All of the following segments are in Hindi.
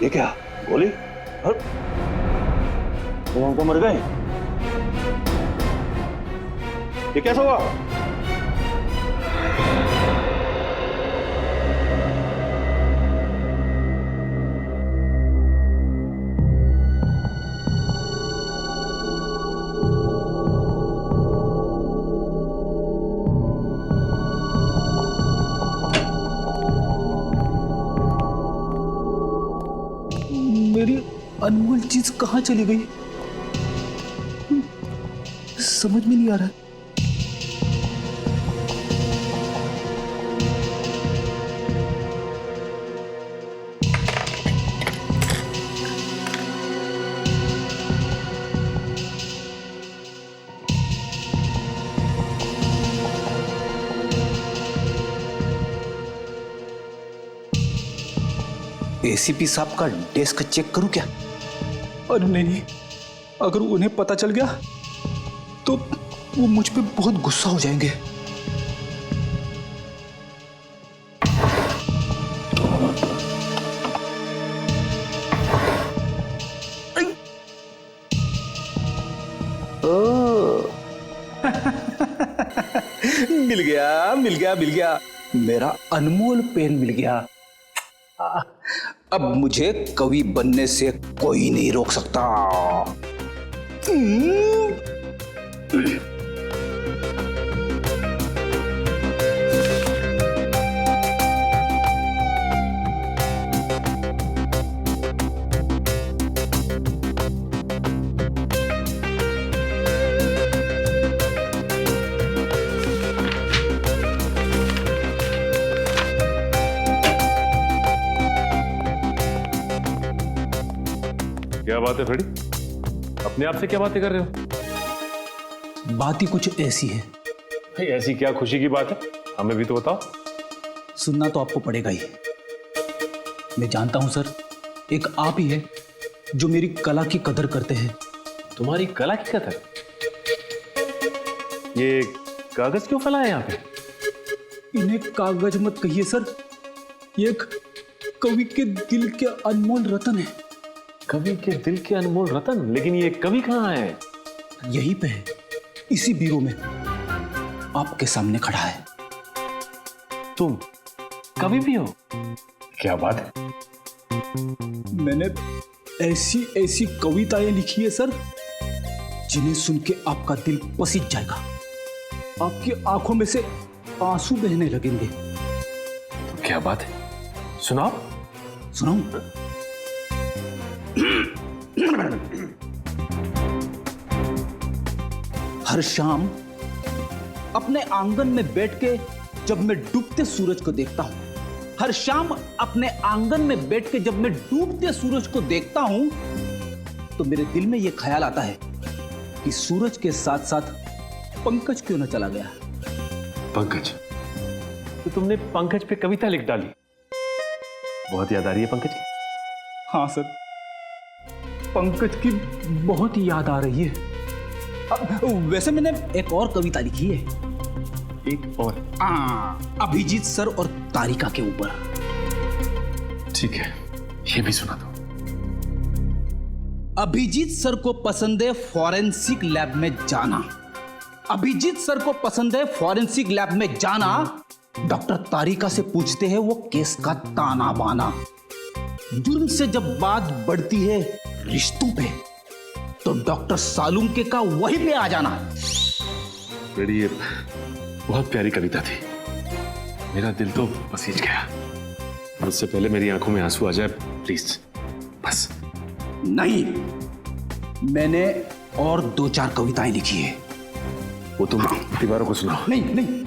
ये क्या गोली? तुम हमको मर गए? ये कैसा हुआ? मेरी अनमोल चीज कहाँ चली गई? समझ में नहीं आ रहा। एसीपी साहब का डेस्क चेक करूं क्या? अरे नहीं, अगर उन्हें पता चल गया तो वो मुझ पे बहुत गुस्सा हो जाएंगे। मिल गया मिल गया मिल गया, मेरा अनमोल पेन मिल गया। अब मुझे कवि बनने से कोई नहीं रोक सकता। क्या बात है फ्रेडी? अपने आप से क्या बातें कर रहे हो? बात ही कुछ ऐसी है। भाई ऐसी क्या खुशी की बात है, हमें भी तो बताओ। सुनना तो आपको पड़ेगा ही। मैं जानता हूं सर, एक आप ही है जो मेरी कला की कदर करते हैं। तुम्हारी कला की कदर? ये कागज क्यों फैला है यहाँ पे? इन्हें कागज मत कहिए सर, ये एक कवि के दिल के अनमोल रतन है। कवि के दिल के अनमोल रतन? लेकिन ये कवि कहाँ है? यहीं पे है, इसी बीरो में, आपके सामने खड़ा है। तुम कवि भी हो? क्या बात है। मैंने ऐसी ऐसी कविताएं लिखी है सर, जिन्हें सुन के आपका दिल पसीज जाएगा, आपकी आंखों में से आंसू बहने लगेंगे। तो क्या बात है, सुनाओ। सुनाऊं? हर शाम अपने आंगन में बैठ के जब मैं डूबते सूरज को देखता हूं, हर शाम अपने आंगन में बैठ के जब मैं डूबते सूरज को देखता हूं, तो मेरे दिल में यह ख्याल आता है कि सूरज के साथ साथ पंकज क्यों न चला गया। पंकज? तो तुमने पंकज पे कविता लिख डाली? बहुत याद आ रही है पंकज की? हाँ सर, पंकज की बहुत याद आ रही है। वैसे मैंने एक और कविता लिखी है। एक और? अभिजीत सर और तारिका के ऊपर। ठीक है, ये भी सुना दो। अभिजीत सर को पसंद है फॉरेंसिक लैब में जाना। अभिजीत सर को पसंद है फॉरेंसिक लैब में जाना। डॉक्टर तारिका से पूछते हैं वो केस का ताना बाना। जुर्म से जब बात बढ़ती है रिश्तों पे, तो डॉक्टर सालुंके का वहीं पे आ जाना। ये बहुत प्यारी कविता थी, मेरा दिल तो पसीज गया। उससे पहले मेरी आंखों में आंसू आ जाए प्लीज, बस। नहीं, मैंने और 2-4 कविताएं लिखी है। वो तुम दीवारों को सुनाओ। नहीं नहीं,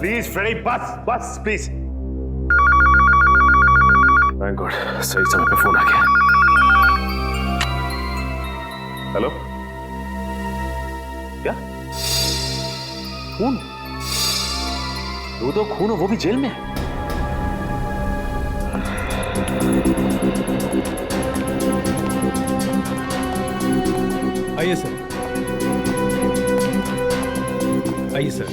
प्लीज फ्रेडी, बस बस प्लीज। थैंक गॉड, सही समय पे फोन आ गया। हेलो? क्या खून? तो खून हो, वो भी जेल में? आइए सर। सर।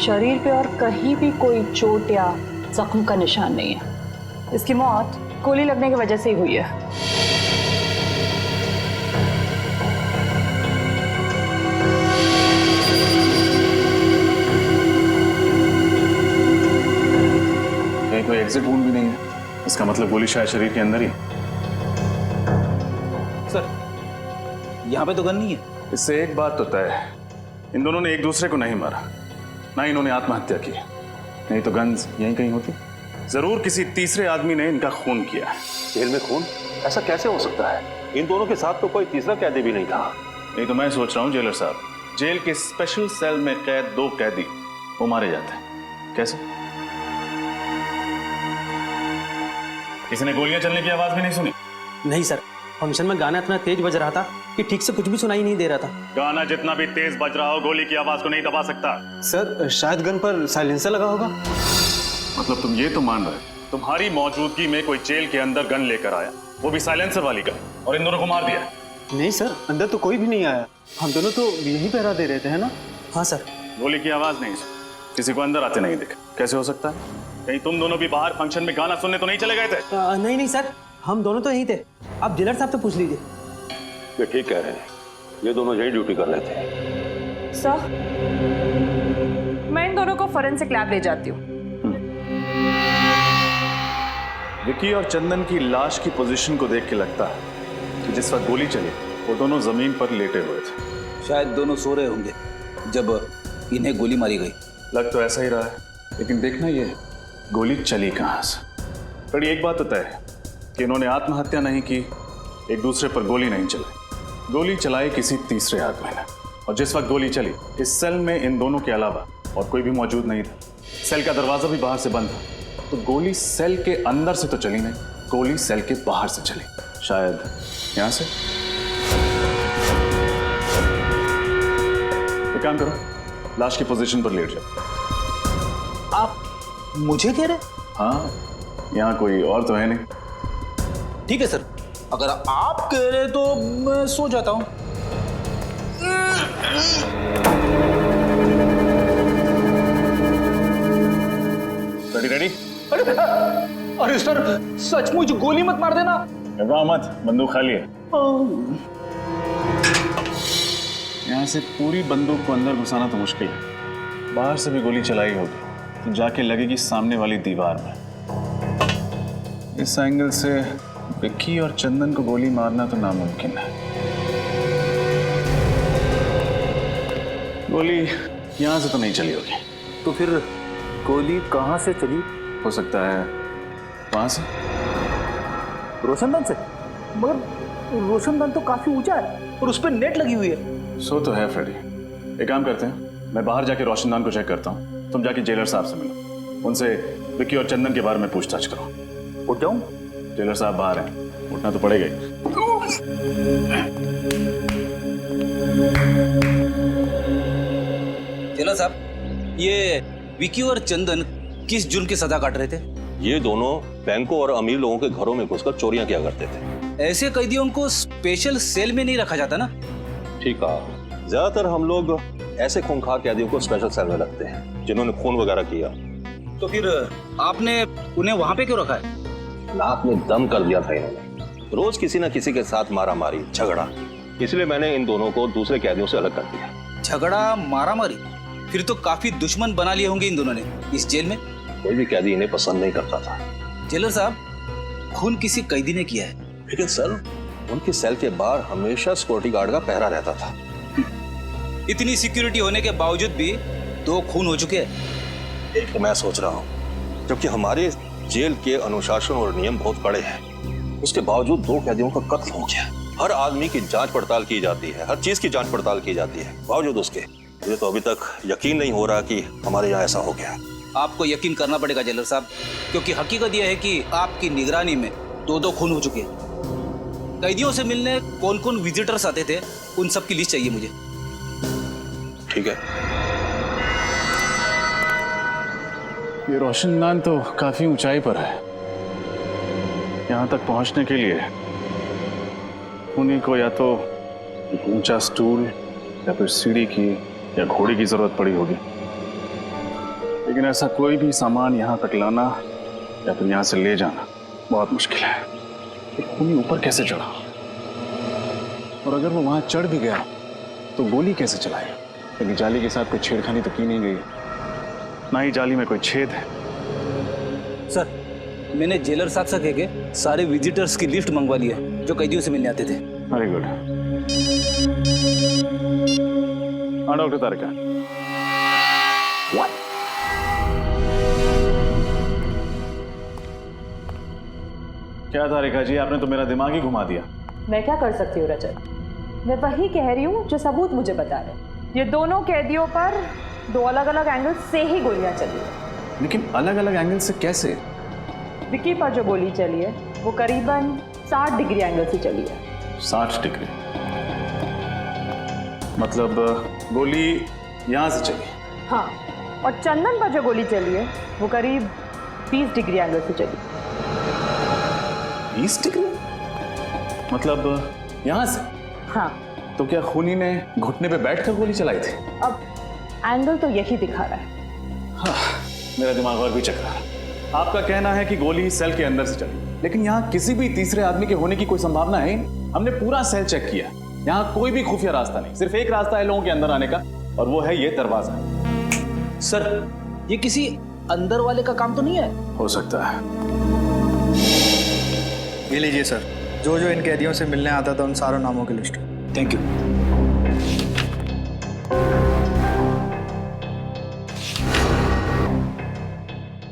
शरीर पे और कहीं भी कोई चोट या जख्म का निशान नहीं है। इसकी मौत गोली लगने की वजह से ही हुई है। कहीं कोई एग्जिट वुंड भी नहीं है, इसका मतलब गोली शायद शरीर के अंदर ही। सर, यहाँ पे तो गन नहीं है। इससे एक बात तो तय है, इन दोनों ने एक दूसरे को नहीं मारा, ना इन्होंने आत्महत्या की। नहीं तो गन्स यहीं कहीं होती। जरूर किसी तीसरे आदमी ने इनका खून किया है। जेल में खून? ऐसा कैसे हो सकता है? इन दोनों के साथ तो कोई तीसरा कैदी भी नहीं था। नहीं तो मैं सोच रहा हूँ जेलर साहब, जेल के स्पेशल सेल में कैद 2 कैदी वो मारे जाते हैं। कैसे? किसी ने गोलियां चलने की आवाज भी नहीं सुनी? नहीं सर, फंक्शन में गाना इतना तेज बज रहा था कि ठीक से कुछ भी सुनाई नहीं दे रहा था। गाना जितना भी तेज बज रहा हो, गोली की आवाज को नहीं दबा सकता। सर, शायद गन पर साइलेंसर लगा होगा। मतलब तुम ये तो मान रहे तुम्हारी मौजूदगी में कोई जेल के अंदर गन लेकर आया, वो भी साइलेंसर वाली गन, और इन दोनों को मार दिया? नहीं सर, अंदर तो कोई भी नहीं आया। हम दोनों तो यही पहरा दे रहे थे, है ना? हाँ सर। गोली की आवाज नहीं सुनी, किसी को अंदर आते नहीं देखा। कैसे हो सकता है? कहीं तुम दोनों भी बाहर फंक्शन में गाना सुनने तो नहीं चले गए थे? नहीं नहीं सर, हम दोनों तो यहीं थे। आप जेलर साहब से पूछ लीजिए। ये ठीक कह रहे हैं, ये दोनों यही ड्यूटी कर रहे थे। सर, मैं इन दोनों को फोरेंसिक लैब ले जाती हूँ। विकी और चंदन की लाश की पोजीशन को देख के लगता है कि जिस वक्त गोली चली वो दोनों जमीन पर लेटे हुए थे। शायद दोनों सो रहे होंगे जब इन्हें गोली मारी गई। लग तो ऐसा ही रहा है, लेकिन देखना ये है गोली चली कहाँ से। बड़ी एक बात तो तय है कि इन्होंने आत्महत्या नहीं की, एक दूसरे पर गोली नहीं चलाई। गोली चलाई किसी तीसरे आदमी ने, और जिस वक्त गोली चली इस सेल में इन दोनों के अलावा और कोई भी मौजूद नहीं था। सेल का दरवाजा भी बाहर से बंद था, तो गोली सेल के अंदर से तो चली नहीं, गोली सेल के बाहर से चली। शायद यहां से। एक काम करो, लाश की पोजीशन पर लेट जाओ। आप मुझे कह रहे? हाँ, यहाँ कोई और तो है नहीं। ठीक है सर, अगर आप कह रहे तो मैं सो जाता हूँ। Ready ready? अरे सर, सचमुच गोली मत मार देना। घबराओ मत, बंदूक खाली है। यहाँ से पूरी बंदूक को अंदर घुसाना तो मुश्किल है, बाहर से भी गोली चलाई होगी तो जाके लगेगी सामने वाली दीवार में। इस एंगल से विक्की और चंदन को गोली मारना तो नामुमकिन है। गोली यहाँ से तो नहीं चली होगी। तो फिर गोली कहाँ से चली? हो सकता है वहां से। रोशनदान से? मगर रोशनदान तो काफी ऊंचा है और उस पर नेट लगी हुई है। सो तो है फ्रेडी। एक काम करते हैं, मैं बाहर जाके रोशनदान को चेक करता हूँ, तुम जाके जेलर साहब से मिलो, उनसे विक्की और चंदन के बारे में पूछताछ करो। उठ जाऊं? जेलर साहब बाहर हैं, उठना तो पड़ेगा ही। जेलर साहब, ये विकी और चंदन किस जुर्म की सजा काट रहे थे? ये दोनों बैंकों और अमीर लोगों के घरों में घुसकर चोरियां किया करते थे। ऐसे कैदियों को स्पेशल सेल में नहीं रखा जाता ना? ठीक कहा, ज्यादातर हम लोग ऐसे खूंखार कैदियों को स्पेशल सेल में रखते हैं जिन्होंने खून वगैरह किया। तो फिर आपने उन्हें वहां पे क्यों रखा है? नाक में दम कर दिया था इन्होंने, रोज किसी न किसी के साथ मारामारी झगड़ा, इसलिए मैंने इन दोनों को दूसरे कैदियों से अलग कर दिया। झगड़ा मारामारी? फिर तो काफी दुश्मन बना लिए होंगे इन दोनों ने इस जेल में। कोई भी कैदी इन्हें पसंद नहीं करता था। जेलर साहब, खून किसी कैदी ने किया है, लेकिन सर उनके सेल के बाहर हमेशा सिक्योरिटी गार्ड का पहरा रहता था। इतनी सिक्योरिटी होने के बावजूद भी 2 खून हो चुके हैं। एक तो मैं सोच रहा हूँ, जबकि हमारे जेल के अनुशासन और नियम बहुत कड़े हैं, उसके बावजूद 2 कैदियों का कत्ल हो गया। हर आदमी की जांच पड़ताल की जाती है, हर चीज की जांच पड़ताल की जाती है, बावजूद उसके मुझे तो अभी तक यकीन नहीं हो रहा कि हमारे यहाँ ऐसा हो गया। आपको यकीन करना पड़ेगा जेलर साहब, क्योंकि हकीकत यह है कि आपकी निगरानी में 2 खून हो चुके हैं। कैदियों से मिलने कौन कौन विजिटर्स आते थे उन सब की लिस्ट चाहिए मुझे। ठीक है। ये रोशनदान तो काफी ऊंचाई पर है। यहां तक पहुंचने के लिए उन्हीं को या तो एक ऊंचा स्टूल या फिर सीढ़ी की या घोड़ी की जरूरत पड़ी होगी। लेकिन ऐसा कोई भी सामान यहां तक लाना या फिर यहां से ले जाना बहुत मुश्किल है। खूनी ऊपर कैसे चढ़ा? और अगर वो वहां चढ़ भी गया तो गोली कैसे चलाएगा? क्योंकि जाली के साथ कोई छेड़खानी तो की नहीं गई, ना ही जाली में कोई छेद है। सर, मैंने जेलर साहब से कह के सारे विजिटर्स की लिस्ट मंगवा ली है जो कैदियों से मिलने आते थे। Very good. हाँ डॉक्टर तारिका। क्या तारिका जी, आपने तो मेरा दिमाग ही घुमा दिया। मैं क्या कर सकती हूँ रजत? मैं वही कह रही हूँ जो सबूत मुझे बता रहे। ये दोनों कैदियों पर 2 अलग अलग एंगल से ही गोलियां चली है। लेकिन अलग अलग एंगल से कैसे? विक्की पर जो गोली चली है वो करीबन 60 डिग्री एंगल से चली है। 60 डिग्री मतलब गोली यहां से चली? हाँ, और चंदन पर जो गोली चली है वो करीब 20 डिग्री एंगल से चली। 20 डिग्री मतलब यहां से? हाँ। तो क्या खूनी ने घुटने पे बैठकर गोली चलाई थी? अब एंगल तो यही दिखा रहा है। हाँ, मेरा दिमाग और भी चक रहा है। आपका कहना है कि गोली सेल के अंदर से चली, लेकिन यहाँ किसी भी तीसरे आदमी के होने की कोई संभावना है? हमने पूरा सेल चेक किया, यहाँ कोई भी खुफिया रास्ता नहीं। सिर्फ एक रास्ता है लोगों के अंदर आने का, और वो है ये दरवाजा। सर, ये किसी अंदर वाले का काम तो नहीं है? हो सकता है। ये लीजिए सर, जो जो इन कैदियों से मिलने आता था उन सारों नामों की लिस्ट। Thank you.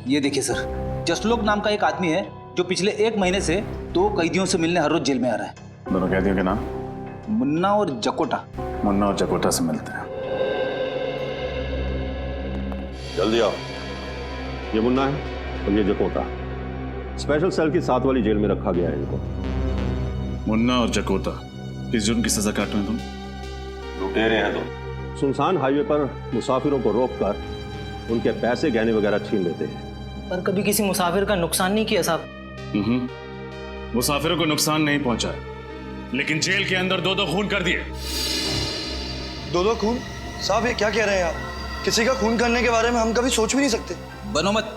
ये देखिए सर, जसलोक नाम का एक आदमी है जो पिछले 1 महीने से 2 कैदियों से मिलने हर रोज जेल में आ रहा है। दोनों कैदियों के नाम? मुन्ना और जकोटा। मुन्ना और जकोटा से मिलते हैं। जल्दी आओ। ये मुन्ना है और ये जकोटा। स्पेशल सेल की 7 वाली जेल में रखा गया है इनको। मुन्ना और जकोटा किस जुर्म की सजा काट रहे हैं तुम? लुटेरे हैं तुम। सुनसान हाईवे पर मुसाफिरों को रोककर उनके पैसे गहने वगैरह छीन लेते हैं। पर कभी किसी मुसाफिर का नुकसान नहीं किया साहब। मुसाफिरों को नुकसान नहीं पहुंचा, लेकिन जेल के अंदर 2-2 खून कर दिए। 2-2 खून? साहब ये क्या कह रहे हैं आप? किसी का खून करने के बारे में हम कभी सोच भी नहीं सकते। बनो मत।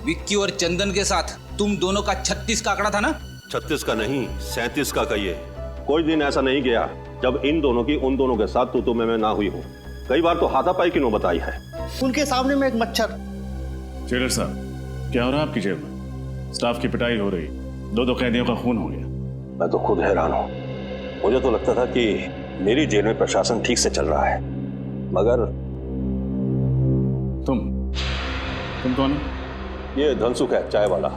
विक्की और चंदन के साथ तुम दोनों का 36 का आंकड़ा था ना? 36 का नहीं, 37 का कहिए। कोई दिन ऐसा नहीं गया जब इन दोनों की उन दोनों के साथ तू मैं ना हुई हूँ। कई बार तो हाथापाई की नौबत आई है। उनके सामने में एक मच्छर। जेलर साहब, क्या हो रहा है आपकी जेल में? स्टाफ की पिटाई हो रही, 2-2 कैदियों का खून हो गया। मैं तो खुद हैरान हूँ। मुझे तो लगता था कि मेरी जेल में प्रशासन ठीक से चल रहा है, मगर तुम कौन हो? ये धनसुख है, चाय वाला।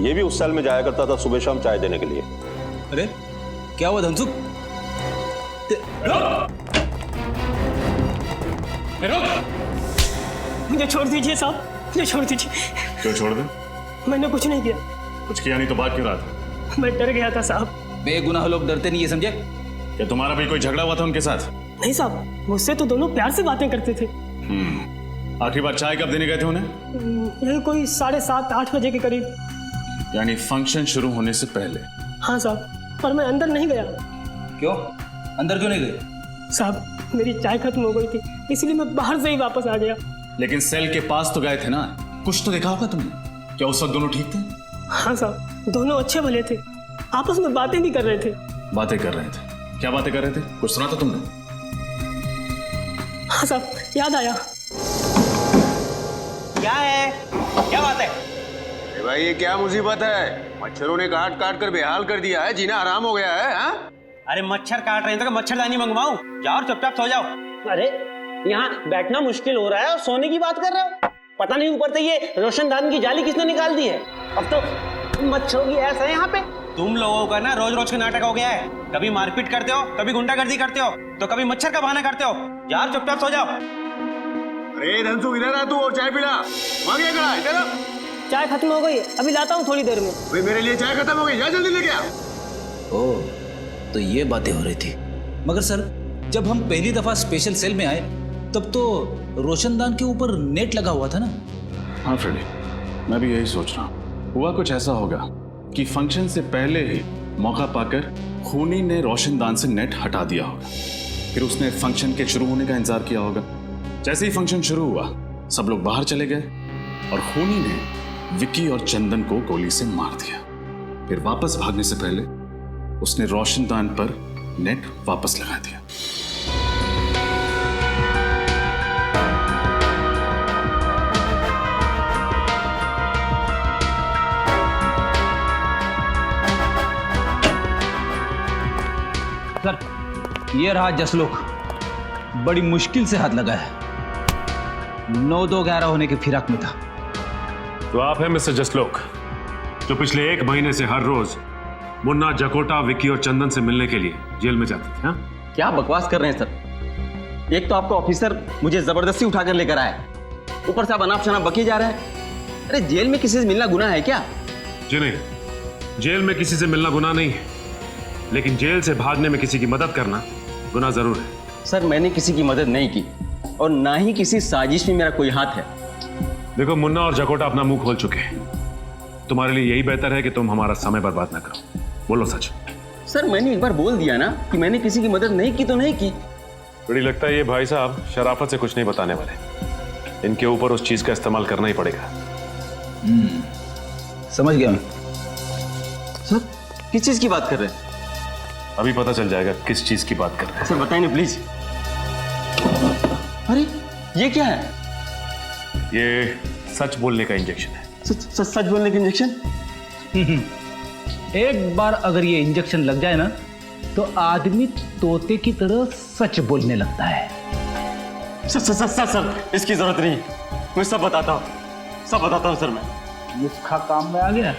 ये भी उस सेल में जाया करता था सुबह शाम चाय देने के लिए। अरे क्या हुआ धनसुख? मुझे छोड़ दीजिए साहब, मुझे छोड़ दीजिए। क्यों छोड़ दे? मैंने कुछ नहीं किया। कुछ किया नहीं तो बात क्यों रहा था? मैं डर गया था साहब। बेगुनाह लोग डरते नहीं है, समझे? क्या तुम्हारा भी कोई झगड़ा हुआ था उनके साथ? नहीं साहब, मुझसे तो दोनों प्यार से बातें करते थे। आखिरी बार चाय कब देने गए थे उन्हें? यही कोई 7:30-8 बजे के करीब। यानी फंक्शन शुरू होने से पहले? हाँ साहब, पर मैं अंदर नहीं गया। क्यों? अंदर क्यों नहीं गए? साहब, मेरी चाय खत्म हो गई थी, इसलिए मैं बाहर से ही वापस आ गया। लेकिन सेल के पास तो गए थे ना, कुछ तो देखा होगा तुमने। क्या उस वक्त दोनों ठीक थे? हाँ साहब, दोनों अच्छे भले थे, आपस में बातें भी कर रहे थे। बातें कर रहे थे? क्या बातें कर रहे थे? कुछ सुना था तुमने? हाँ साहब, याद आया। क्या है? क्या बात है? भाई ये क्या मुसीबत है? मच्छरों ने काट काट कर बेहाल कर दिया है, जीना आराम हो गया है। हाँ? अरे मच्छर काट रहे हैं तो मच्छरदानी मंगवाऊं? जाओ और चुपचाप सो जाओ। अरे यहाँ बैठना मुश्किल हो रहा है और सोने की बात कर रहे हो? पता नहीं ऊपर से ये रोशनदान की जाली किसने निकाल दी है। अब तो मच्छरों की ऐसा है यहाँ पे। तुम लोगों का ना रोज रोज का नाटक हो गया है। कभी मारपीट करते हो, कभी गुंडागर्दी करते हो, तो कभी मच्छर का बहाना करते हो। यार चुपचाप सो जाओ। अरे धनसु इधर आ तू और चाय पिला। मांगे कड़ा इधर। चाय खत्म हो गई, अभी लाता हूँ थोड़ी देर में। भाई मेरे लिए चाय खत्म हो गई, जा जल्दी लेके आ। ओह, तो ये बातें हो रही थी। मगर सर, जब हम पहली दफा स्पेशल सेल में आए तब तो रोशनदान के ऊपर नेट लगा हुआ था ना? हाँ फ्रेडी, मैं भी यही सोच रहा हूँ। हुआ कुछ ऐसा होगा कि फंक्शन से पहले ही मौका पाकर खूनी ने रोशनदान से नेट हटा दिया होगा। फिर उसने फंक्शन के शुरू होने का इंतजार किया होगा। जैसे ही फंक्शन शुरू हुआ, सब लोग बाहर चले गए और खूनी ने विक्की और चंदन को गोली से मार दिया। फिर वापस भागने से पहले उसने रोशनदान पर नेट वापस लगा दिया। सर, ये रहा जसलोक, बड़ी मुश्किल से हाथ लगा है। 9-2-11 होने के फिराक में था। तो आप हैं मिस्टर जसलोक, जो पिछले 1 महीने से हर रोज मुन्ना, जकोटा, विक्की और चंदन से मिलने के लिए जेल में जाते थे। हाँ? क्या बकवास कर रहे हैं सर? एक तो आपका ऑफिसर मुझे जबरदस्ती उठाकर लेकर आया, ऊपर से आप अनाप शनाप बके जा रहे हैं। अरे जेल में किसी से मिलना गुनाह है क्या? जी नहीं, जेल में किसी से मिलना गुनाह नहीं है, लेकिन जेल से भागने में किसी की मदद करना गुनाह जरूर है। सर, मैंने किसी की मदद नहीं की और ना ही किसी साजिश में मेरा कोई हाथ है। देखो, मुन्ना और जकोटा अपना मुंह खोल चुके हैं। तुम्हारे लिए यही बेहतर है कि तुम हमारा समय बर्बाद ना करो। बोलो सच। सर, मैंने एक बार बोल दिया ना कि मैंने किसी की मदद नहीं की तो नहीं की। बड़ी लगता है ये भाई साहब शराफत से कुछ नहीं बताने वाले। इनके ऊपर उस चीज का इस्तेमाल करना ही पड़ेगा। समझ गया मैं। सर, किस चीज की बात कर रहे हैं? अभी पता चल जाएगा किस चीज की बात कर रहे हैं। सर बताइए ना प्लीज। अरे ये क्या है? ये सच बोलने का इंजेक्शन है। सच बोलने का इंजेक्शन? एक बार अगर ये इंजेक्शन लग जाए ना तो आदमी तोते की तरह सच बोलने लगता है। सर, इसकी जरूरत नहीं, मैं सब बताता हूँ सर। मैं नुस्खा काम में आ गया।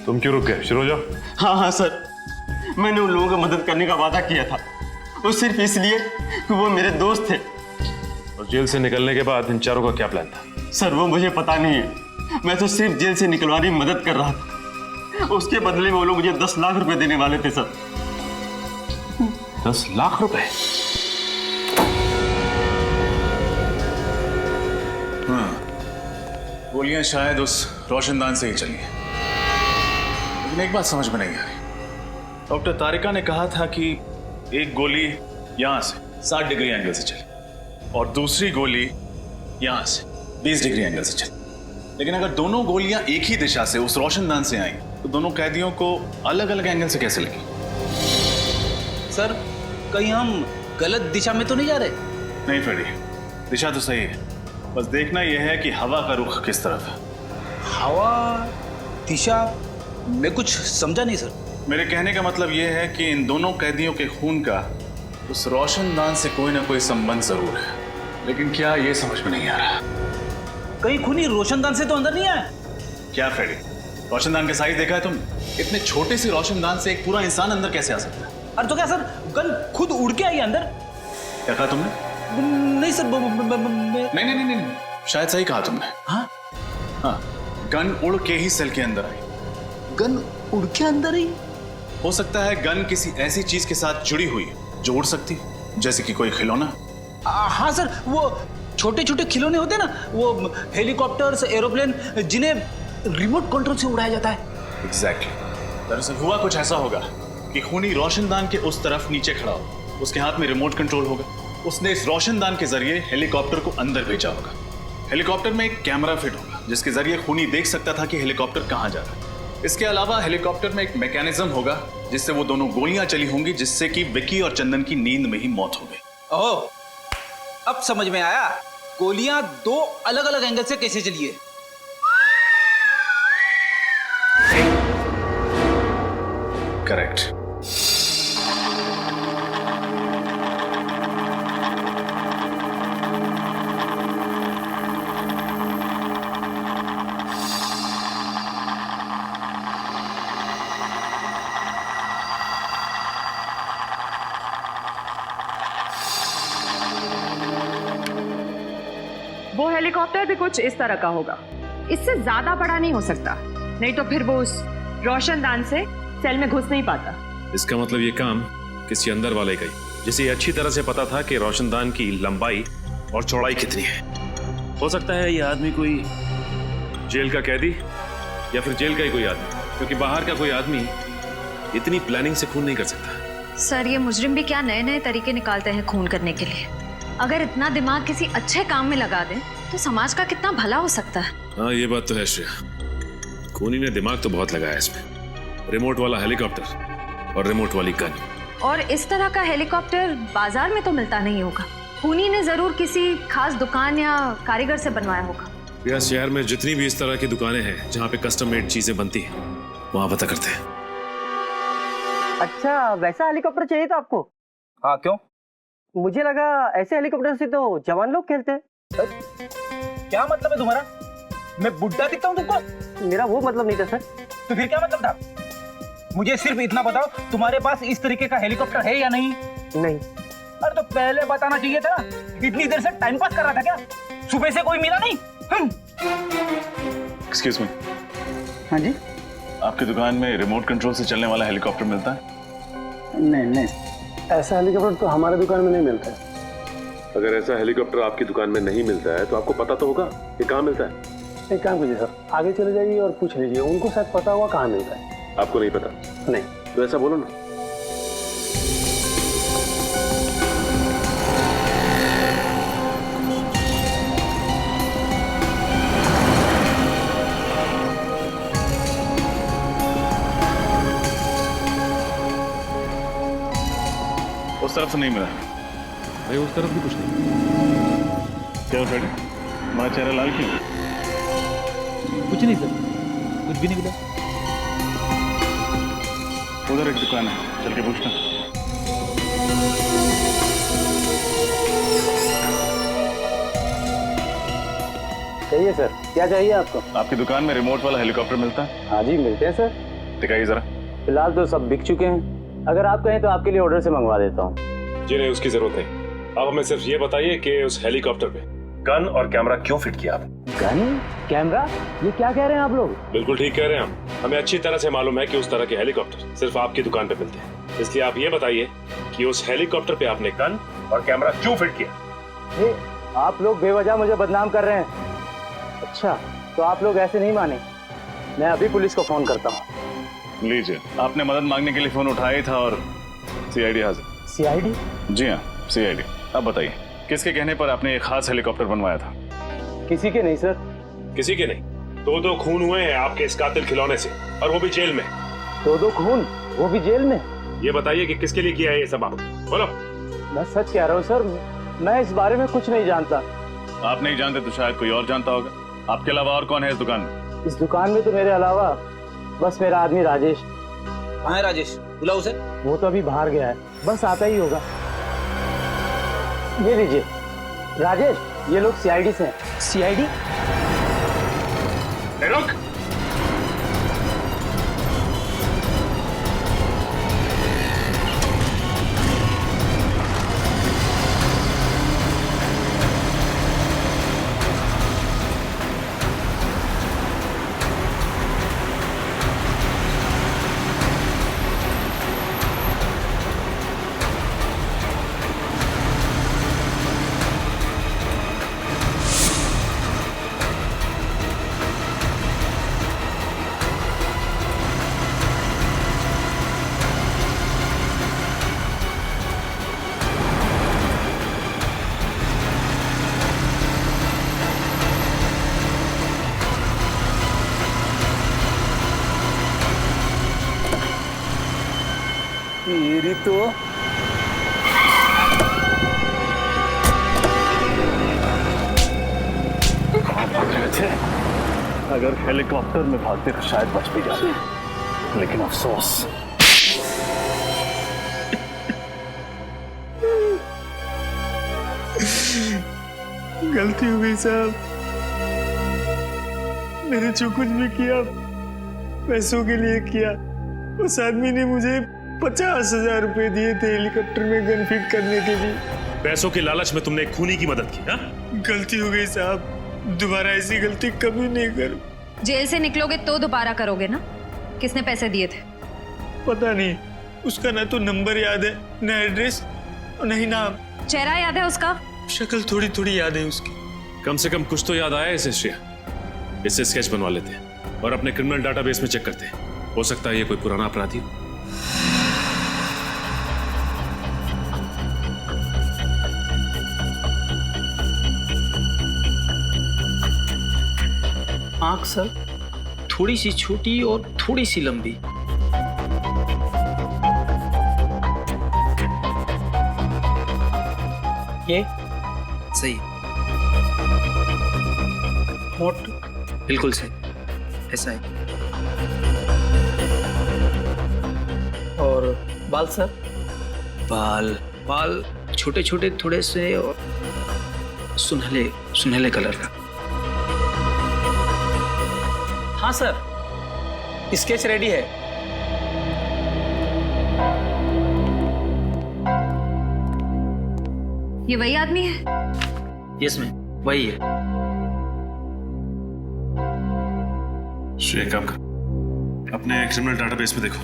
तुम क्यों रुक गए? शुरू हो जाओ। हाँ सर, मैंने उन लोगों की मदद करने का वादा किया था, वो सिर्फ इसलिए कि वो मेरे दोस्त थे। और जेल से निकलने के बाद इन चारों का क्या प्लान था? सर वो मुझे पता नहीं है, मैं तो सिर्फ जेल से निकलवाने में मदद कर रहा था। उसके बदले में वो लोग मुझे 10 लाख रुपए देने वाले थे सर। 10 लाख रुपए? हाँ, गोलियां शायद उस रोशनदान से ही चली हैं। लेकिन एक बात समझ में नहीं आ रही। डॉक्टर तारिका ने कहा था कि एक गोली यहां से 60 डिग्री एंगल से चली और दूसरी गोली यहां से 20 डिग्री एंगल से चली। लेकिन अगर दोनों गोलियां एक ही दिशा से उस रोशनदान से आई तो दोनों कैदियों को अलग अलग एंगल से कैसे लगी? सर, कहीं हम गलत दिशा में तो नहीं जा रहे? नहीं फ्रेडी, दिशा तो सही है, बस देखना यह है कि हवा का रुख किस तरफ है। हवा, दिशा, मैं कुछ समझा नहीं सर। मेरे कहने का मतलब यह है कि इन दोनों कैदियों के खून का उस रोशनदान से कोई ना कोई संबंध जरूर है, लेकिन क्या ये समझ में नहीं आ रहा। कहीं खूनी रोशनदान से तो अंदर नहीं आया? क्या फ्रेडी, रोशनदान का साइज देखा है तुम? इतने छोटे से रोशनदान से एक पूरा इंसान अंदर कैसे आ सकता है? अरे तो क्या सर, गन खुद उड़ के आई अंदर? क्या कहा तुमने? नहीं सर, नहीं, शायद सही कहा तुमने। हाँ, गन उड़ के ही सेल के अंदर आई। गन उड़ के अंदर ही? हो सकता है गन किसी ऐसी चीज के साथ जुड़ी हुई जो उड़ सकती, जैसे कि कोई खिलौना। हाँ सर, वो छोटे छोटे खिलौने होते हैं ना, वो हेलीकॉप्टर्स, एरोप्लेन, जिन्हें रिमोट कंट्रोल से उड़ाया जाता है। एग्जैक्टली। दरअसल हुआ कुछ ऐसा होगा कि खूनी रोशनदान के उस तरफ नीचे खड़ा हो, उसके हाथ में रिमोट कंट्रोल होगा। उसने इस रोशनदान के जरिए हेलीकॉप्टर को अंदर भेजा होगा। हेलीकॉप्टर में एक कैमरा फिट होगा जिसके जरिए खूनी देख सकता था कि हेलीकॉप्टर कहां जा रहा है। इसके अलावा हेलीकॉप्टर में एक मैकेनिज्म होगा जिससे वो दोनों गोलियां चली होंगी, जिससे कि विक्की और चंदन की नींद में ही मौत हो गई। ओह, अब समझ में आया, गोलियां 2 अलग अलग एंगल से कैसे चली है। करेक्ट। वो हेलीकॉप्टर भी कुछ इस तरह का होगा। इससे ज्यादा बड़ा नहीं हो सकता, नहीं तो फिर वो उस रोशनदान से सेल में घुस नहीं पाता। इसका मतलब ये काम किसी अंदर वाले का ही, जिसे अच्छी तरह से पता था कि रोशनदान की लंबाई और चौड़ाई कितनी है। हो सकता है ये आदमी कोई जेल का कैदी या फिर जेल का ही कोई आदमी, क्योंकि बाहर का कोई आदमी इतनी प्लानिंग से खून नहीं कर सकता। सर, ये मुजरिम भी क्या नए नए तरीके निकालते हैं खून करने के लिए। अगर इतना दिमाग किसी अच्छे काम में लगा दें तो समाज का कितना भला हो सकता है। हाँ, ये बात तो है श्रेया। खूनी ने दिमाग तो बहुत लगाया इसमें। रिमोट वाला हेलीकॉप्टर और रिमोट वाली गन। और इस तरह का हेलीकॉप्टर बाजार में तो मिलता नहीं होगा। खूनी ने जरूर किसी खास दुकान या कारीगर से बनवाया होगा। या शहर में जितनी भी इस तरह की दुकानें हैं जहाँ पे कस्टम मेड चीजें बनती हैं, वहाँ पता करते हैं। अच्छा, वैसा हेलीकॉप्टर चाहिए था आपको? हाँ, क्यों? मुझे लगा ऐसे हेलीकॉप्टर से तो जवान लोग खेलते हैं। क्या मतलब है तुम्हारा? मैं बुड्ढा दिखता हूँ तुमको? मेरा वो मतलब नहीं था सर। तो फिर क्या मतलब था? मुझे सिर्फ इतना बताओ, तुम्हारे पास इस तरीके का हेलीकॉप्टर है या नहीं? नहीं। अरे तो पहले बताना चाहिए था। इतनी देर से टाइम पास कर रहा था क्या? सुबह से कोई मिला नहीं? Excuse me. हाँ जी। आपकी दुकान में रिमोट कंट्रोल से चलने वाला हेलीकॉप्टर मिलता है? नहीं, ऐसा हेलीकॉप्टर तो हमारे दुकान में नहीं मिलता है। अगर ऐसा हेलीकॉप्टर आपकी दुकान में नहीं मिलता है तो आपको पता तो होगा कि कहाँ मिलता है। एक काम कीजिए सर, आगे चले जाइए और पूछ लीजिए, उनको शायद पता होगा कहाँ मिलता है। आपको नहीं पता? नहीं। तो ऐसा बोलो ना। उस तरफ से नहीं मिला। भाई उस तरफ भी कुछ नहीं। क्या फ्रेंड, तुम्हारा चेहरा लाल क्यों? कुछ नहीं सर, कुछ भी नहीं मिला। उधर एक दुकान है, चल के पूछना। चाहिए सर, क्या चाहिए आपको? आपकी दुकान में रिमोट वाला हेलीकॉप्टर मिलता है? हाँ जी, मिलते हैं सर। दिखाइए जरा। फिलहाल तो सब बिक चुके हैं, अगर आप कहें तो आपके लिए ऑर्डर से मंगवा देता हूँ। जी नहीं, उसकी जरूरत नहीं। आप हमें सिर्फ ये बताइए कि उस हेलीकॉप्टर पे गन और कैमरा क्यों फिट किया आपने? गन? कैमरा? ये क्या कह रहे हैं आप लोग? बिल्कुल ठीक कह रहे हैं हम। हमें अच्छी तरह से मालूम है कि उस तरह के हेलीकॉप्टर सिर्फ आपकी दुकान पे मिलते हैं, इसलिए आप ये बताइए कि उस हेलीकॉप्टर पे आपने गन और कैमरा क्यों फिट किया? आप लोग बेवजह मुझे बदनाम कर रहे हैं। अच्छा, तो आप लोग ऐसे नहीं माने। मैं अभी पुलिस को फोन करता हूँ। लीजिए, आपने मदद मांगने के लिए फोन उठाया था और सीआईडी हाजिर। सीआईडी? जी हाँ, सीआईडी। अब बताइए, किसके कहने पर आपने एक खास हेलीकॉप्टर बनवाया था? किसी के नहीं सर। किसी के नहीं? दो खून हुए हैं आपके इस कातिल खिलौने से, और वो भी जेल में। दो खून, वो भी जेल में? ये बताइए कि किसके लिए किया है ये सब आप, बोलो। मैं सच कह रहा हूँ सर, मैं इस बारे में कुछ नहीं जानता। आप नहीं जानते तो शायद कोई और जानता होगा। आपके अलावा और कौन है इस दुकान में? इस दुकान में तो मेरे अलावा बस मेरा आदमी राजेश। कहाँ है राजेश? बुलाओ उसे। वो तो अभी बाहर गया है, बस आता ही होगा। ये लीजिए राजेश, ये लोग सीआईडी से हैं। सीआईडी? रुक। मेरी तो अगर हेलीकॉप्टर में भागते तो शायद बच भी जाते, लेकिन अफसोस गलती हो गई साहब। मैंने जो कुछ भी किया पैसों के लिए किया। उस आदमी ने मुझे 50,000 रुपए दिए थे हेलीकॉप्टर में गन फिट करने के लिए। पैसों के लालच में तुमने एक खूनी की मदद की? हा? गलती हो गई साहब, दोबारा ऐसी गलती कभी नहीं करूं। जेल से निकलोगे तो दोबारा करोगे ना? किसने पैसे दिए थे? पता नहीं, उसका ना तो नंबर याद है, ना एड्रेस और नहीं नाम। चेहरा याद है उसका? शक्ल थोड़ी थोड़ी याद है उसकी। कम से कम कुछ तो याद आया इसे श्रेया। इससे स्केच बनवा लेते हैं और अपने क्रिमिनल डाटाबेस में चेक करते हैं। हो सकता है ये कोई पुराना अपराधी हो। आंख सर थोड़ी सी छोटी और थोड़ी सी लंबी। ये सही। होठ बिल्कुल सही, ऐसा है। और बाल सर? बाल छोटे छोटे थोड़े से और सुनहले सुनहले कलर का। हाँ सर, स्केच रेडी है। ये वही आदमी है? यस मैम, वही है। श्रेया काम कर, अपने क्रिमिनल डाटाबेस में देखो,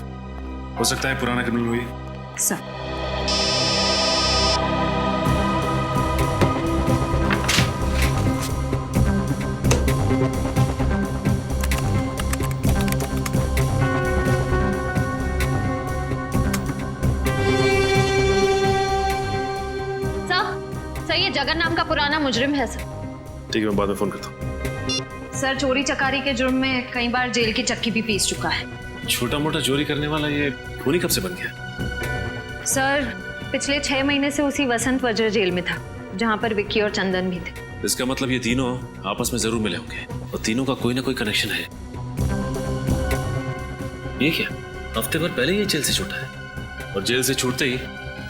हो सकता है पुराना क्रिमिनल हुई। सर ये जगन नाम का पुराना मुजरिम है सर। ठीक है, मैं बाद में फोन करता हूँ। सर चोरी चकारी के जुर्म में कई बार जेल की चक्की भी पीस चुका है। छोटा मोटा चोरी करने वाला ये खूनी कब से बन गया? सर पिछले 6 महीने से उसी वसंत वज्र जेल में था, जहाँ पर विक्की और चंदन भी थे। इसका मतलब ये तीनों आपस में जरूर मिले होंगे और तीनों का कोई ना कोई कनेक्शन है। ये क्या, हफ्ते भर पहले ये जेल से छूटा है और जेल से छूटते ही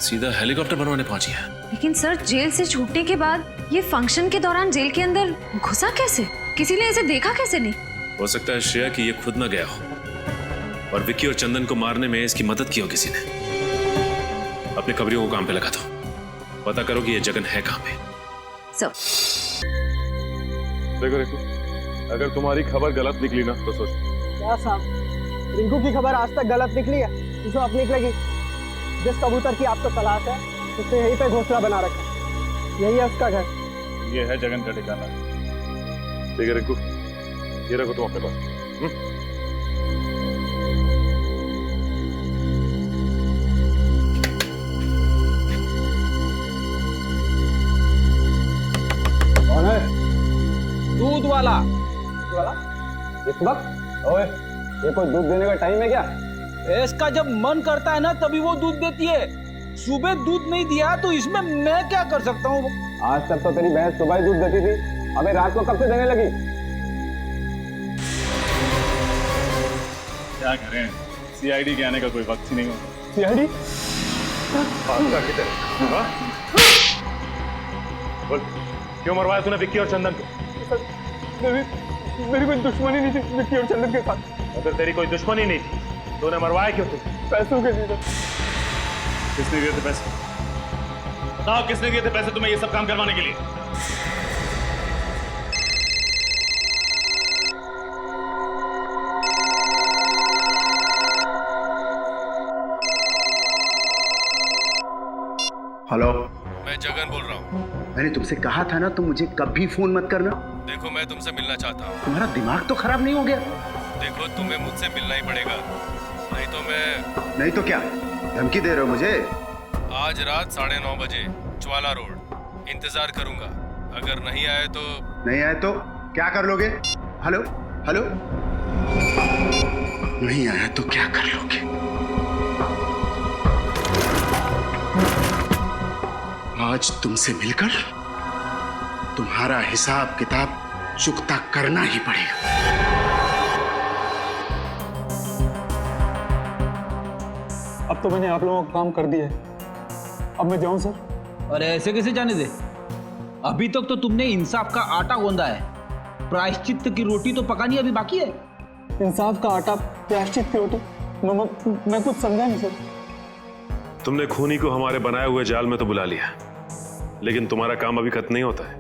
सीधा हेलीकॉप्टर बनवाने पहुंच गया। लेकिन सर जेल से छूटने के बाद ये फंक्शन के दौरान जेल के अंदर घुसा कैसे? किसी ने इसे देखा कैसे नहीं? हो सकता है श्रेया कि ये खुद ना गया हो और विक्की और चंदन को मारने में इसकी मदद की हो किसी ने। अपने खबरियों को काम पे लगा दो, पता करो कि ये जगन है कहाँ पे। सर देखो, अगर तुम्हारी खबर गलत निकली ना तो सोच। क्या साहब, रिंकू की खबर आज तक गलत निकली है? क्यों अब निकलेगी? जिस कबूतर की आपको तलाश है उसने यहीं पे घोंसला बना रखा है, यही है उसका घर। ये है जगन का ठिकाना। ठीक है रिंकू, ये रखो तुम अपने पास। कौन है? दूध वाला। इस वक्त? ओए, ये कोई दूध देने का टाइम है क्या? इसका जब मन करता है ना तभी वो दूध देती है। सुबह दूध नहीं दिया तो इसमें मैं क्या कर सकता हूँ? आज तक तो तेरी भैंस सुबह ही दूध देती थी, अबे रात को कब से देने लगी? क्या करें, सीआईडी के आने का कोई वक्त ही नहीं होता। सीआईडी? बोल, क्यों मरवाया तूने विक्की और चंदन को? मेरी कोई दुश्मनी नहीं थी विक्की और चंदन के साथ। अगर तेरी कोई दुश्मनी नहीं थी तूने मरवाया क्यों? पैसों के लिए। किसने दिए थे पैसे? बताओ किसने दिए थे पैसे तुम्हें ये सब काम करवाने के लिए? हेलो, मैं जगन बोल रहा हूँ। मैंने तुमसे कहा था ना, तुम मुझे कभी फोन मत करना। देखो मैं तुमसे मिलना चाहता हूँ। तुम्हारा दिमाग तो खराब नहीं हो गया? देखो तुम्हें मुझसे मिलना ही पड़ेगा, नहीं तो मैं। नहीं तो क्या धमकी दे रहे हो मुझे? आज रात 9:30 बजे ज्वाला रोड इंतजार करूंगा। अगर नहीं आए तो? नहीं आए तो क्या कर लोगे? हेलो हेलो, नहीं आया तो क्या कर लोगे? आज तुमसे मिलकर तुम्हारा हिसाब किताब चुकता करना ही पड़ेगा। अब तो मैंने आप लोगों का काम कर दिया है, अब मैं जाऊं सर? अरे ऐसे कैसे जाने दे? अभी तक तो तुमने इंसाफ का आटा गूंदा है, प्रायश्चित की रोटी तो पकानी अभी बाकी है। इंसाफ का आटा, प्रायश्चित की रोटी? मैं कुछ समझा नहीं सर। तुमने खूनी को हमारे बनाए हुए जाल में तो बुला लिया, लेकिन तुम्हारा काम अभी खत्म नहीं होता है।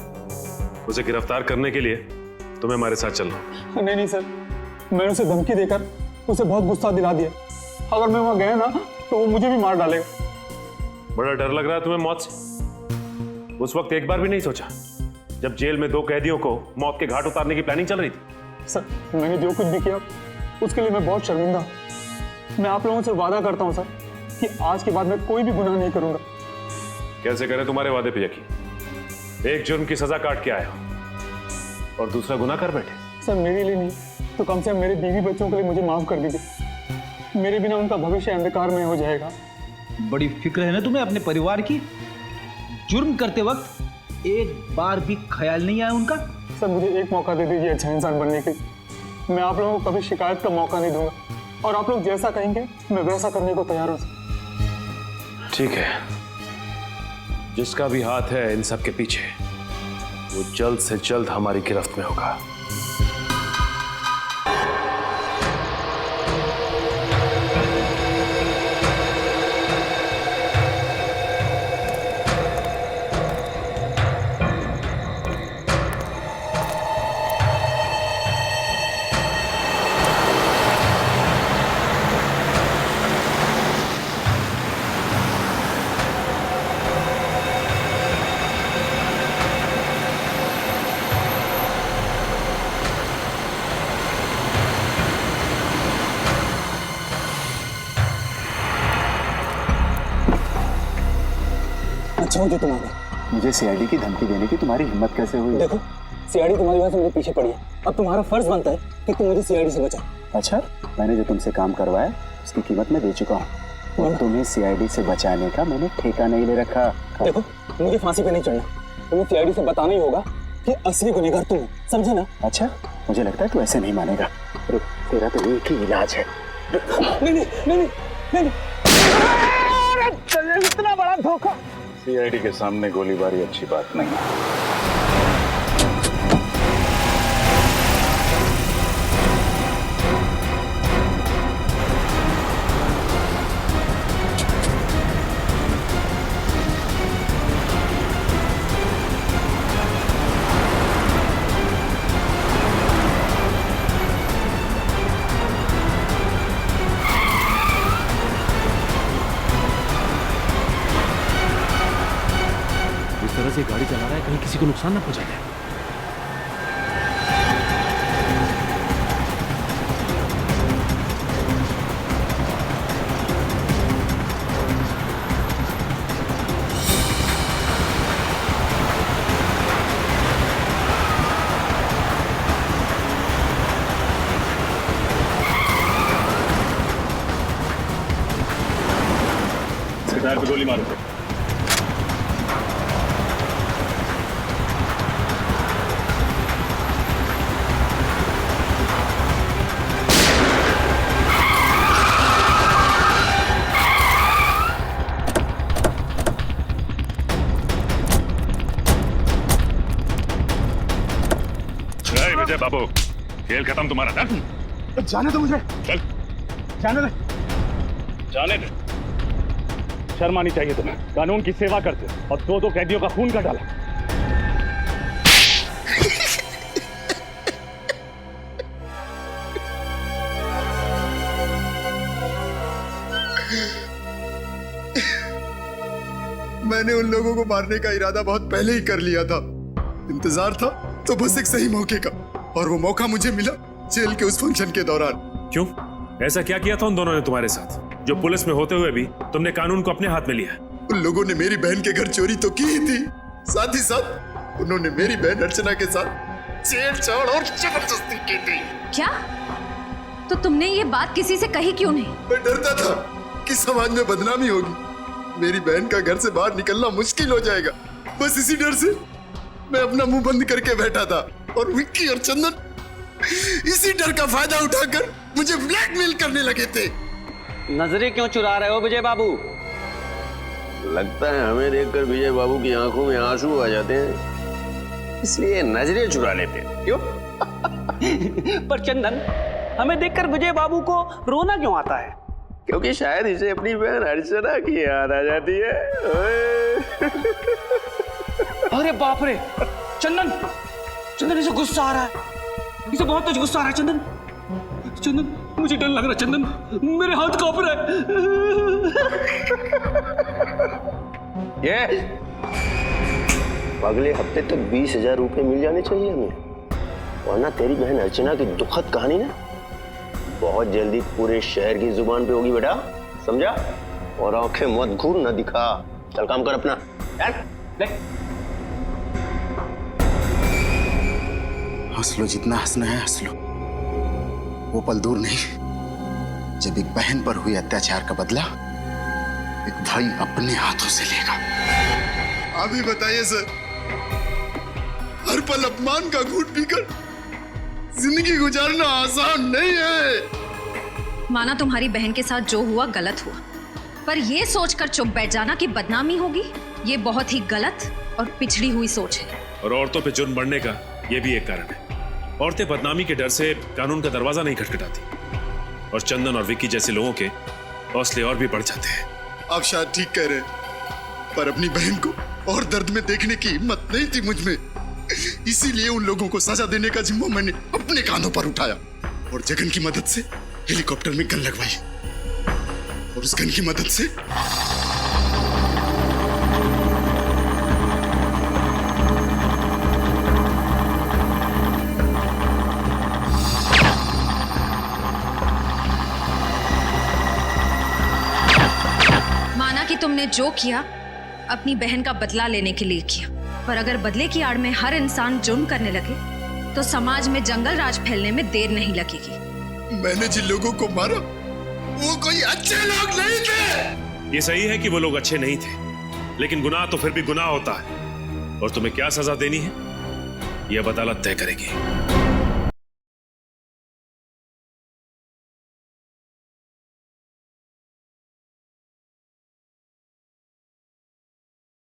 उसे गिरफ्तार करने के लिए तुम्हें हमारे साथ चलना होगा। नहीं सर, मैंने उसे धमकी देकर उसे बहुत गुस्सा दिला दिया। अगर मैं वहां गया ना तो वो मुझे भी मार डालेगा। बड़ा डर लग रहा है तुम्हें मौत से? उस वक्त एक बार भी नहीं सोचा जब जेल में 2 कैदियों को मौत के घाट उतारने की प्लानिंग चल रही थी? सर, मैंने जो कुछ भी किया उसके लिए मैं बहुत शर्मिंदा हूं। मैं आप लोगों से वादा करता हूं सर कि आज के बाद मैं कोई भी गुनाह नहीं करूंगा। कैसे करें तुम्हारे वादे पे यकीन? एक जुर्म की सजा काट के आए हो और दूसरा गुनाह कर बैठे। सर, मेरे लिए नहीं तो कम से कम मेरे बीवी बच्चों के लिए मुझे माफ कर दीजिए। मेरे बिना उनका भविष्य अंधकार में हो जाएगा। बड़ी फिक्र है ना तुम्हें अपने परिवार की? जुर्म करते वक्त एक बार भी ख्याल नहीं आया उनका? सर, मुझे एक मौका दे दीजिए अच्छा इंसान बनने के। मैं आप लोगों को कभी शिकायत का मौका नहीं दूंगा और आप लोग जैसा कहेंगे मैं वैसा करने को तैयार हूं। ठीक है, जिसका भी हाथ है इन सब के पीछे वो जल्द से जल्द हमारी गिरफ्त में होगा। अच्छा हो जो तुम आ गए। मुझे सीआईडी की धमकी देने की तुम्हारी हिम्मत कैसे हुई? देखो, सीआईडी तुम्हारी वजह से मेरे पीछे पड़ी है। अब तुम्हारा फर्ज बनता है कि तुम मुझे सीआईडी से बचाओ। अच्छा, मैंने जो तुमसे काम करवाया उसकी कीमत मैं दे चुका हूँ और तुम्हें सीआईडी से बचाने का मैंने ठेका नहीं ले रखा। देखो, मुझे फांसी पे नहीं चढ़ना। तुम्हें सीआईडी से बताना ही होगा कि असली गुनहगार तुम हो, समझे ना? अच्छा, मुझे लगता है तू ऐसे नहीं मानेगा। रुक, तेरा तो एक ही इलाज है। नहीं नहीं नहीं नहीं, इतना बड़ा धोखा। सीआईडी के सामने गोलीबारी अच्छी बात नहीं है। से गाड़ी चला रहा है, कहीं किसी को नुकसान ना पहुंचा दे। टायर पे गोली मारो। विजय बाबू, खेल खत्म तुम्हारा। जाने दो मुझे। चल, जाने दे। जाने दे। शर्म आनी चाहिए तुम्हें। कानून की सेवा करते हो और 2 कैदियों का खून कर डाला। मैंने उन लोगों को मारने का इरादा बहुत पहले ही कर लिया था। इंतजार था तो बस एक सही मौके का, और वो मौका मुझे मिला जेल के उस फंक्शन के दौरान। क्यों? ऐसा क्या किया था उन दोनों ने तुम्हारे साथ जो पुलिस में होते हुए भी तुमने कानून को अपने हाथ में लिया? उन लोगों ने मेरी बहन के घर चोरी तो की ही थी, साथ ही साथ उन्होंने मेरी बहन अर्चना के साथ छेड़छाड़ और जबरदस्ती की थी। क्या? तो तुमने ये बात किसी से कही क्यों नहीं? मैं डरता था कि समाज में बदनामी होगी, मेरी बहन का घर से बाहर निकलना मुश्किल हो जाएगा। बस इसी डर से मैं अपना मुंह बंद करके बैठा था, और विक्की और चंदन इसी डर का फायदा उठाकर मुझे ब्लैकमेल करने लगे थे। नजरें क्यों चुरा रहे हो विजय बाबू? लगता है हमें देखकर विजय बाबू की आंखों में आंसू आ जाते हैं, इसलिए नजरें चुरा लेते हैं। क्यों? पर चंदन, हमें देखकर विजय बाबू को रोना क्यों आता है? क्योंकि शायद इसे अपनी बहन अर्चना की याद आ जाती है। अरे बाप रे, चंदन चंदन इसे गुस्सा आ रहा है, इसे बहुत तेज गुस्सा आ रहा है। चंदन, चंदन मुझे डर लग रहा है। चंदन मेरे हाथ कांप रहा है। ये अगले हफ्ते तक 20,000 रुपए मिल जाने चाहिए हमें, वरना तेरी बहन अर्चना की दुखद कहानी ना बहुत जल्दी पूरे शहर की जुबान पे होगी बेटा, समझा? और आंखें मत घूर ना दिखा, चल काम कर अपना। यार देख, हंस लो, जितना हंसना है हंस लो। वो पल दूर नहीं जब एक बहन पर हुए अत्याचार का बदला एक भाई अपने हाथों से लेगा। आप ही बताइए सर, हर पल अपमान का घूंट पीकर जिंदगी गुजारना आसान नहीं है। माना तुम्हारी बहन के साथ जो हुआ गलत हुआ, पर ये सोचकर चुप बैठ जाना कि बदनामी होगी, ये बहुत ही गलत और पिछड़ी हुई सोच है। और औरतों पे जुर्म बढ़ने का ये भी एक कारण है। औरतें बदनामी के डर से कानून का दरवाजा नहीं खटखटाती, और चंदन और विक्की जैसे लोगों के हौसले और भी बढ़ जाते हैं। आप शायद ठीक कह रहे हैं, पर अपनी बहन को और दर्द में देखने की हिम्मत नहीं थी मुझ में, इसीलिए उन लोगों को सजा देने का जिम्मा मैंने अपने कांधों पर उठाया और जगन की मदद से हेलीकॉप्टर में गन लगवाई, और उस गन की मदद से माना कि तुमने जो किया अपनी बहन का बदला लेने के लिए किया, पर अगर बदले की आड़ में हर इंसान जुर्म करने लगे तो समाज में जंगल राज फैलने में देर नहीं लगेगी। मैंने जिन लोगों को मारा वो कोई अच्छे लोग नहीं थे। ये सही है कि वो लोग अच्छे नहीं थे, लेकिन गुनाह तो फिर भी गुनाह होता है, और तुम्हें क्या सजा देनी है यह अब अदालत तय करेगी।